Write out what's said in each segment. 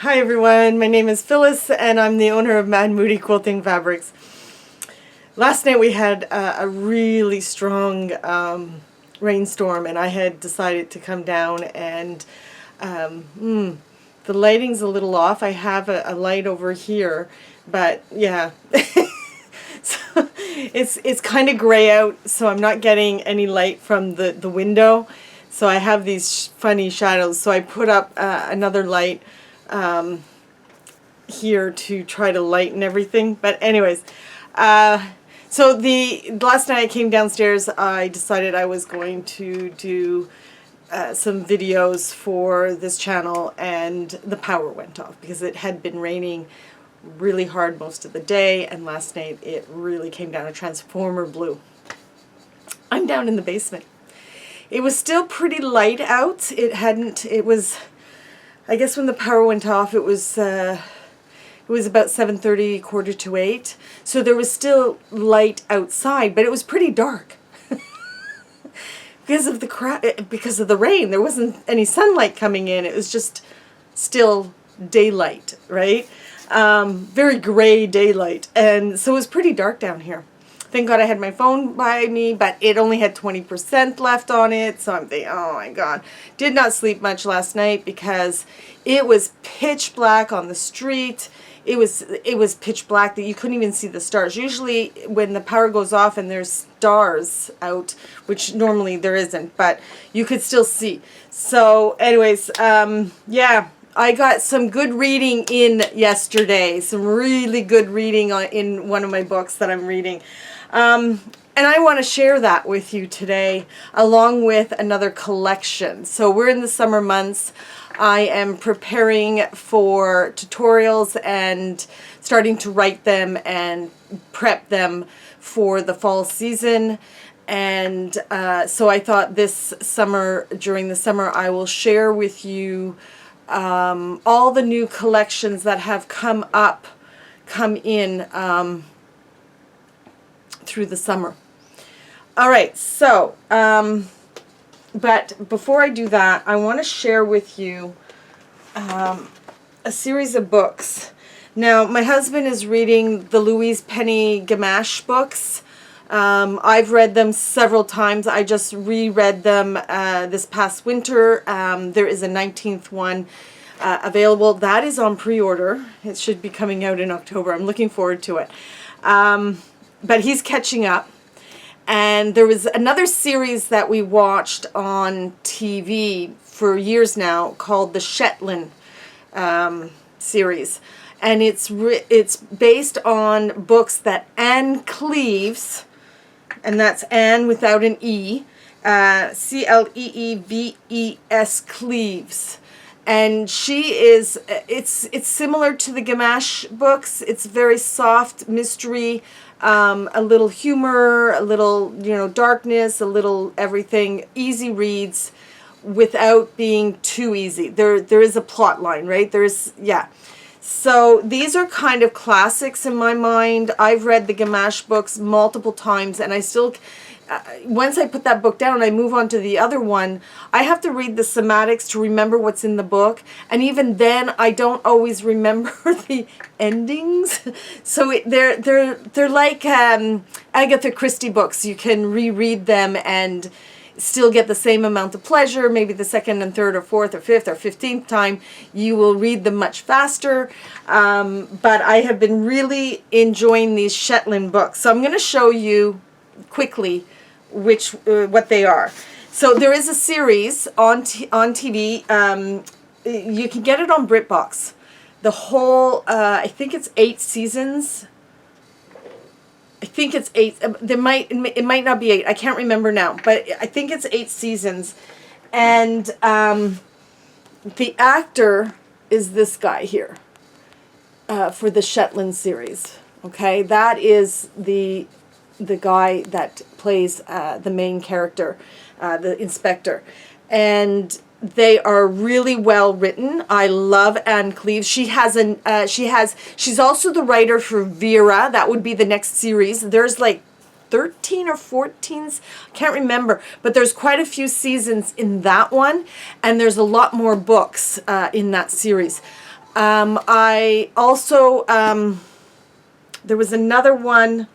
Hi everyone, my name is Phyllis and I'm the owner of Mad Moody Quilting Fabrics. Last night we had a really strong rainstorm and I had decided to come down and the lighting's a little off. I have a light over here, but yeah. So it's kind of gray out, so I'm not getting any light from the window. So I have these funny shadows. So I put up another light here to try to lighten everything. But anyways, so the last night I came downstairs, I decided I was going to do some videos for this channel, and the power went off because it had been raining really hard most of the day, and last night it really came down. A transformer blew. I'm down in the basement. It was still pretty light out. It was, I guess when the power went off, it was about 7:30, 7:45. So there was still light outside, but it was pretty dark. because of the rain. There wasn't any sunlight coming in. It was just still daylight, right? Very gray daylight. And so it was pretty dark down here. Thank God I had my phone by me, but it only had 20% left on it. So I'm thinking, oh my God. Did not sleep much last night because it was pitch black on the street. It was pitch black that you couldn't even see the stars. Usually when the power goes off and there's stars out, which normally there isn't, but you could still see. So anyways, yeah. I got some good reading in yesterday, some really good reading in one of my books that I'm reading. And I want to share that with you today, along with another collection. So we're in the summer months. I am preparing for tutorials and starting to write them and prep them for the fall season. And so I thought this summer, during the summer, I will share with you all the new collections that have come in through the summer. All right, so, but before I do that, I want to share with you a series of books. Now, my husband is reading the Louise Penny Gamache books. I've read them several times. I just reread them this past winter. There is a 19th one available. That is on pre-order. It should be coming out in October. I'm looking forward to it. But he's catching up. And there was another series that we watched on TV for years now called the Shetland series. And it's based on books that Anne Cleeves, and that's Anne without an E, Cleeves, Cleeves. And she is, it's similar to the Gamache books. It's very soft mystery, a little humor, a little, darkness, a little everything, easy reads without being too easy. There is a plot line, right? Yeah. So these are kind of classics in my mind. I've read the Gamache books multiple times, and I still, once I put that book down and I move on to the other one, I have to read the semantics to remember what's in the book. And even then, I don't always remember the endings. So they're like Agatha Christie books. You can reread them and still get the same amount of pleasure. Maybe the second and third or fourth or fifth or 15th time you will read them much faster. But I have been really enjoying these Shetland books. So I'm going to show you quickly what they are. So there is a series on TV. You can get it on BritBox. The whole, I think it's 8 seasons. I think it's 8. It might not be 8. I can't remember now, but I think it's 8 seasons. And the actor is this guy here for the Shetland series. Okay, that is the guy that plays the main character, the inspector, and they are really well written. I love Anne Cleeves. She's also the writer for Vera. That would be the next series. There's like 13 or 14, can't remember, but there's quite a few seasons in that one, and there's a lot more books in that series. I also, there was another one,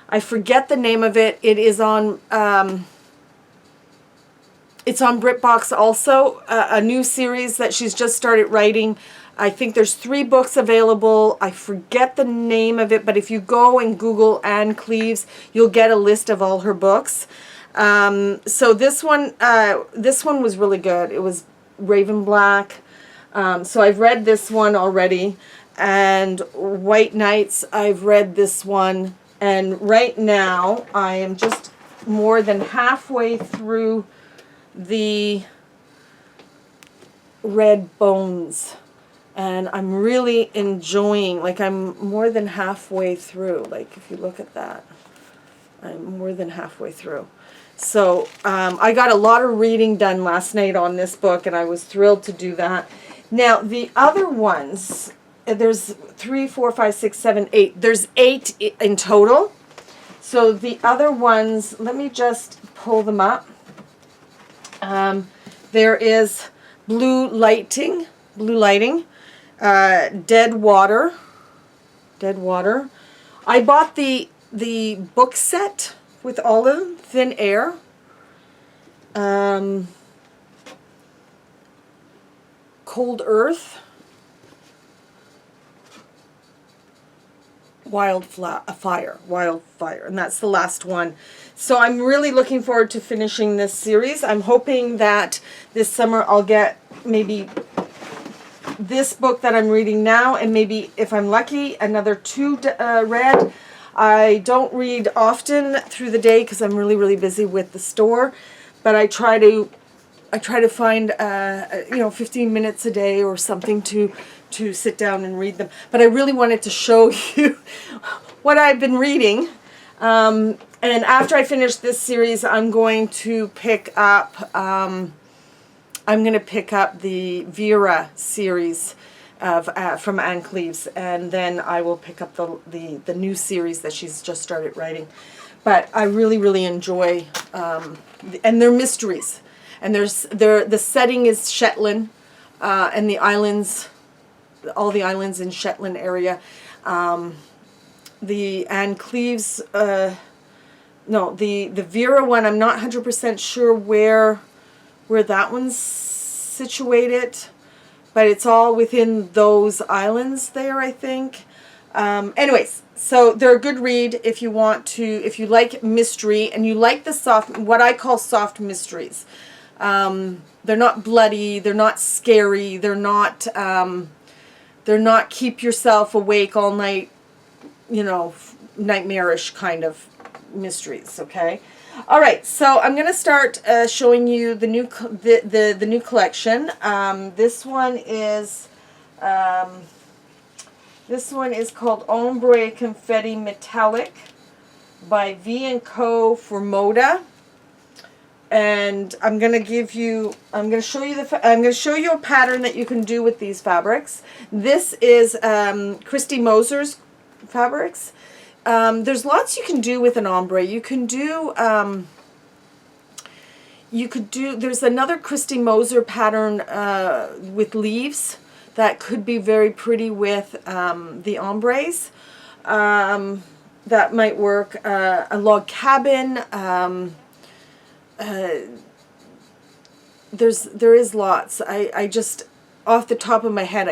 I forget the name of it. It is on, it's on BritBox also, a new series that she's just started writing. I think there's 3 books available. I forget the name of it, but if you go and Google Anne Cleeves, you'll get a list of all her books. So this one was really good. It was Raven Black. So I've read this one already, and White Nights, I've read this one, and right now I am just more than halfway through the Red Bones, and I'm really enjoying, like, I'm more than halfway through. Like, if you look at that, I'm more than halfway through. So I got a lot of reading done last night on this book, and I was thrilled to do that. Now, the other ones, there's 3, 4, 5, 6, 7, 8. There's 8 in total. So the other ones, let me just pull them up. There is Blue Lighting, Dead Water. I bought the book set with all of them, Thin Air. Cold Earth. Wildfire, and that's the last one. So I'm really looking forward to finishing this series. I'm hoping that this summer I'll get maybe this book that I'm reading now, and maybe, if I'm lucky, another 2 read. I don't read often through the day because I'm really, really busy with the store, but I try to find 15 minutes a day or something to sit down and read them. But I really wanted to show you what I've been reading. And after I finish this series, I'm going to pick up the Vera series from Anne Cleeves, and then I will pick up the new series that she's just started writing. But I really, really enjoy, and they're mysteries. And the setting is Shetland, and the islands, all the islands in Shetland area. The Anne Cleeves, the Vera one, I'm not 100% sure where that one's situated, but it's all within those islands there, I think. Anyways, so they're a good read if you like mystery and you like what I call soft mysteries. They're not bloody, they're not scary, they're not keep yourself awake all night, nightmarish kind of mysteries, okay? All right, so I'm going to start showing you the new collection. This one is called Ombre Confetti Metallic by V&Co for Moda. And I'm going to show you a pattern that you can do with these fabrics. This is Christy Moser's fabrics. There's lots you can do with an ombre. You could do, there's another Christy Moser pattern with leaves that could be very pretty with the ombres. That might work. A log cabin. There is lots. I just, off the top of my head,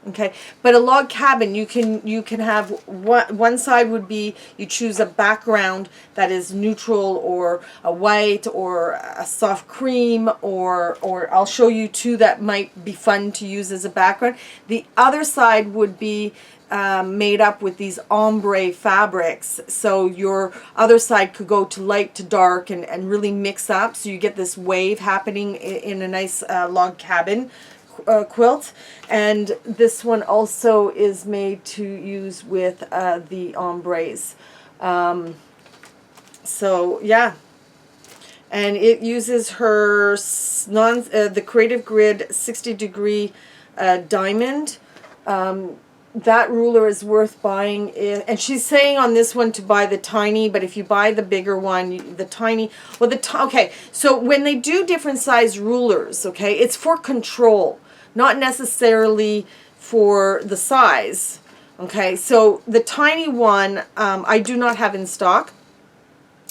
okay. But a log cabin, you can have one side would be, you choose a background that is neutral or a white or a soft cream, or I'll show you 2 that might be fun to use as a background. The other side would be made up with these ombre fabrics, so your other side could go to light to dark and really mix up, so you get this wave happening in a nice log cabin quilt. And this one also is made to use with the ombres. So yeah, and it uses her the Creative Grid 60-degree diamond. That ruler is worth buying, and she's saying on this one to buy the tiny, but if you buy the bigger one, the tiny, okay, so when they do different size rulers, okay, it's for control. not necessarily for the size. Okay, so the tiny one I do not have in stock.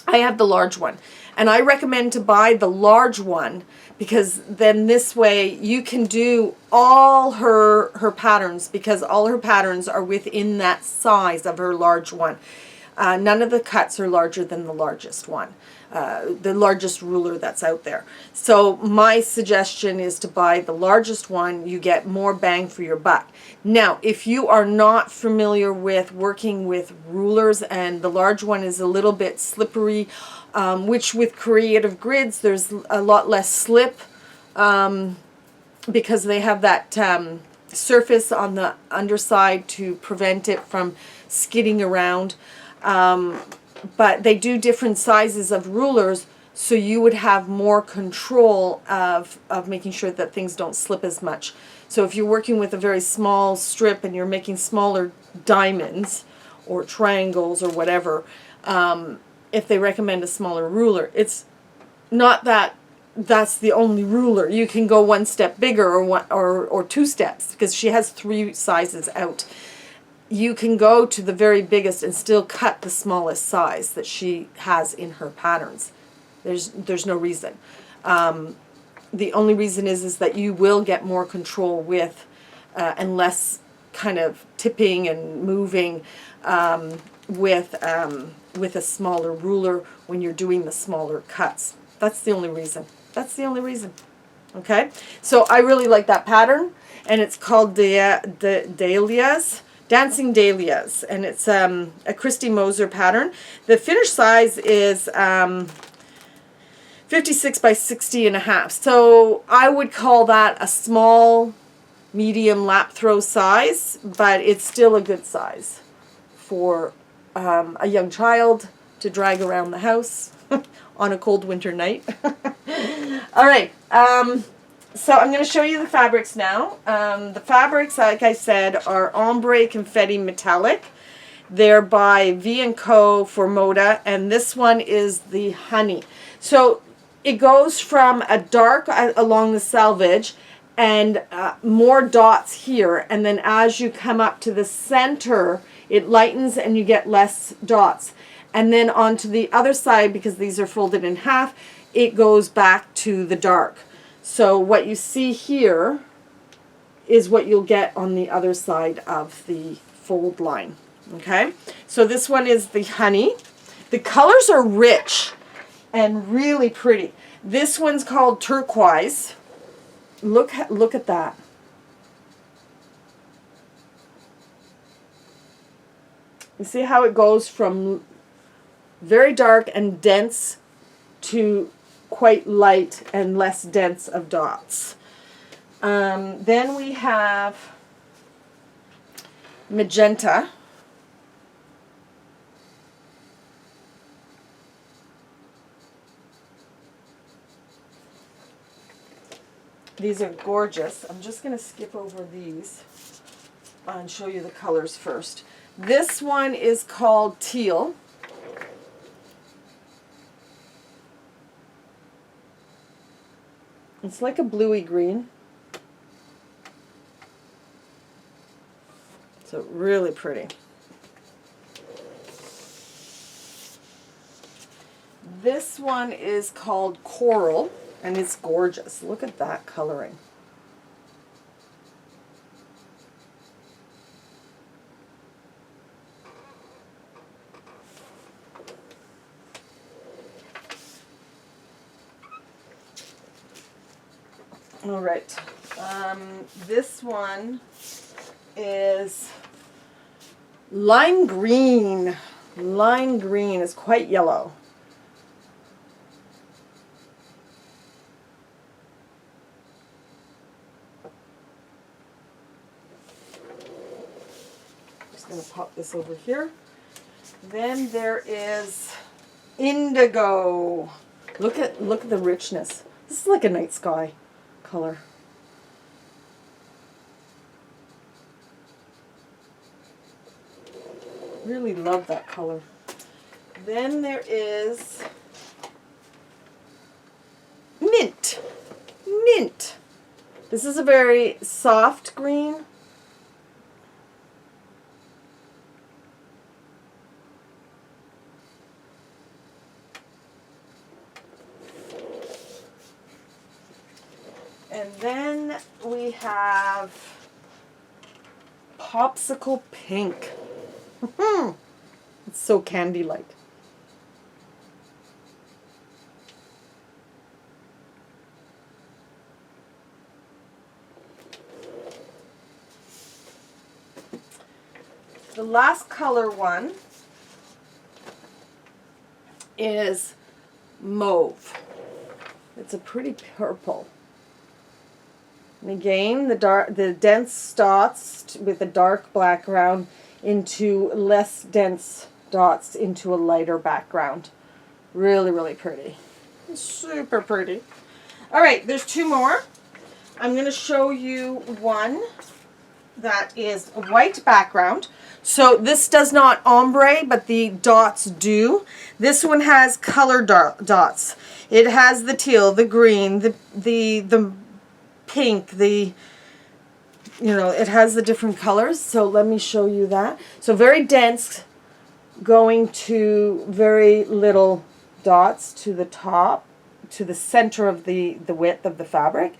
I have the large one, and I recommend to buy the large one because then this way you can do all her patterns, because all her patterns are within that size of her large one. None of the cuts are larger than the largest one, the largest ruler that's out there. So my suggestion is to buy the largest one. You get more bang for your buck. Now, if you are not familiar with working with rulers and the large one is a little bit slippery, which with creative grids there's a lot less slip because they have that surface on the underside to prevent it from skidding around. But they do different sizes of rulers, so you would have more control of making sure that things don't slip as much. So if you're working with a very small strip and you're making smaller diamonds or triangles or whatever, if they recommend a smaller ruler, it's not that that's the only ruler. You can go one step bigger or two steps, because she has 3 sizes out. You can go to the very biggest and still cut the smallest size that she has in her patterns. There's no reason. The only reason is that you will get more control with and less kind of tipping and moving with a smaller ruler when you're doing the smaller cuts. That's the only reason. That's the only reason. Okay, so I really like that pattern, and it's called the Dahlias. Dancing Dahlias, and it's a Christy Moser pattern. The finished size is 56 by 60 and a half. So I would call that a small, medium lap throw size, but it's still a good size for a young child to drag around the house on a cold winter night. All right. So I'm going to show you the fabrics now. The fabrics, like I said, are Ombre Confetti Metallic. They're by V&Co for Moda, and this one is the Honey. So it goes from a dark along the selvage and more dots here, and then as you come up to the center, it lightens and you get less dots. And then onto the other side, because these are folded in half, it goes back to the dark. So what you see here is what you'll get on the other side of the fold line. Okay, so this one is the Honey. The colors are rich and really pretty. This one's called Turquoise. Look at that. You see how it goes from very dark and dense to quite light and less dense of dots. Then we have Magenta. These are gorgeous. I'm just going to skip over these and show you the colors first. This one is called Teal. It's like a bluey green. So really pretty. This one is called Coral, and it's gorgeous. Look at that coloring. All right, this one is lime green. Lime green is quite yellow. Just going to pop this over here. Then there is indigo. Look at the richness. This is like a night sky color. Really love that color. Then there is mint. Mint. This is a very soft green. And then we have Popsicle Pink. It's so candy-like. The last color one is Mauve. It's a pretty purple. And again, the dense dots with a dark background into less dense dots into a lighter background. Really, really pretty. Super pretty. All right, there's two more. I'm going to show you one that is a white background. So this does not ombre, but the dots do. This one has color dots. It has the teal, the green, the pink, it has the different colors. So let me show you that. So very dense, going to very little dots to the top, to the center of the width of the fabric.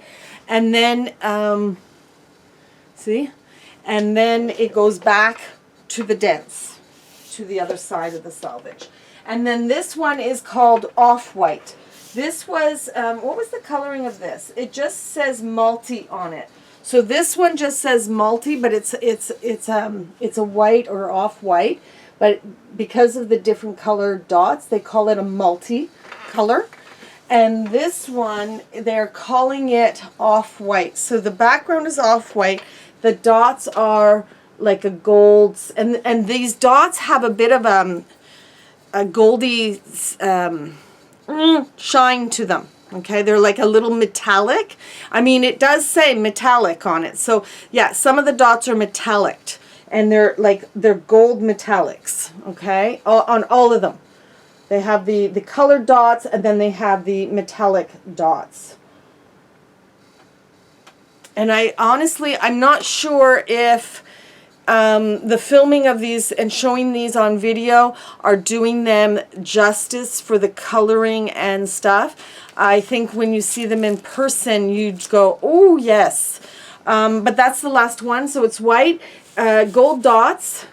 And then, see? And then it goes back to the dense, to the other side of the selvage. And then this one is called Off-White. This was, what was the coloring of this? It just says multi on it. So this one just says multi, but it's a white or off-white. But because of the different colored dots, they call it a multi-color. And this one, they're calling it Off-White. So the background is off-white. The dots are like a gold, and these dots have a bit of a goldy shine to them. Okay, they're like a little metallic. I mean, it does say metallic on it. So yeah, some of the dots are metallic, and they're gold metallics. Okay, on all of them. They have the colored dots, and then they have the metallic dots. And I'm not sure if the filming of these and showing these on video are doing them justice for the coloring and stuff. I think when you see them in person, you'd go, oh yes. But that's the last one. So it's white, gold dots,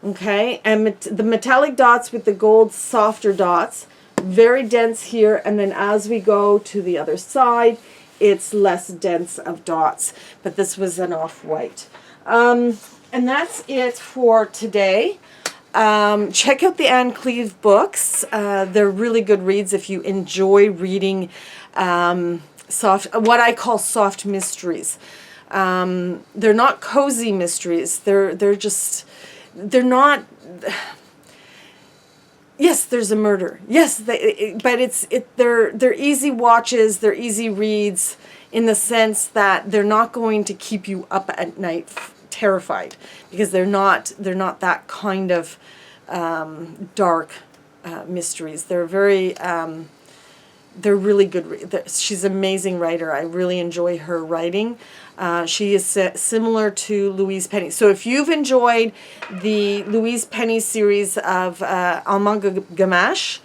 okay, and the metallic dots with the gold softer dots. Very dense here, and then as we go to the other side, it's less dense of dots. But this was an off-white. And that's it for today. Check out the Anne Cleve books. They're really good reads if you enjoy reading what I call soft mysteries. They're not cozy mysteries. They're not. Yes, there's a murder. Yes, but they're easy watches. They're easy reads in the sense that they're not going to keep you up at night terrified, because they're not that kind of dark mysteries. They're very they're really good. She's an amazing writer. I really enjoy her writing. She is similar to Louise Penny. So if you've enjoyed the Louise Penny series of Allemande Gamache,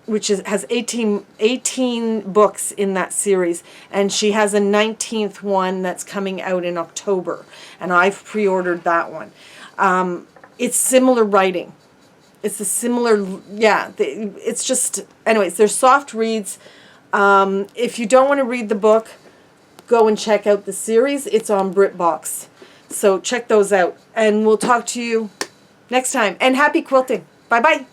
which has 18 books in that series, and she has a 19th one that's coming out in October, and I've pre-ordered that one. It's similar writing. It's a similar, yeah, it's just, anyways, they're soft reads. If you don't want to read the book, go and check out the series. It's on BritBox. So check those out, and we'll talk to you next time. And happy quilting. Bye-bye.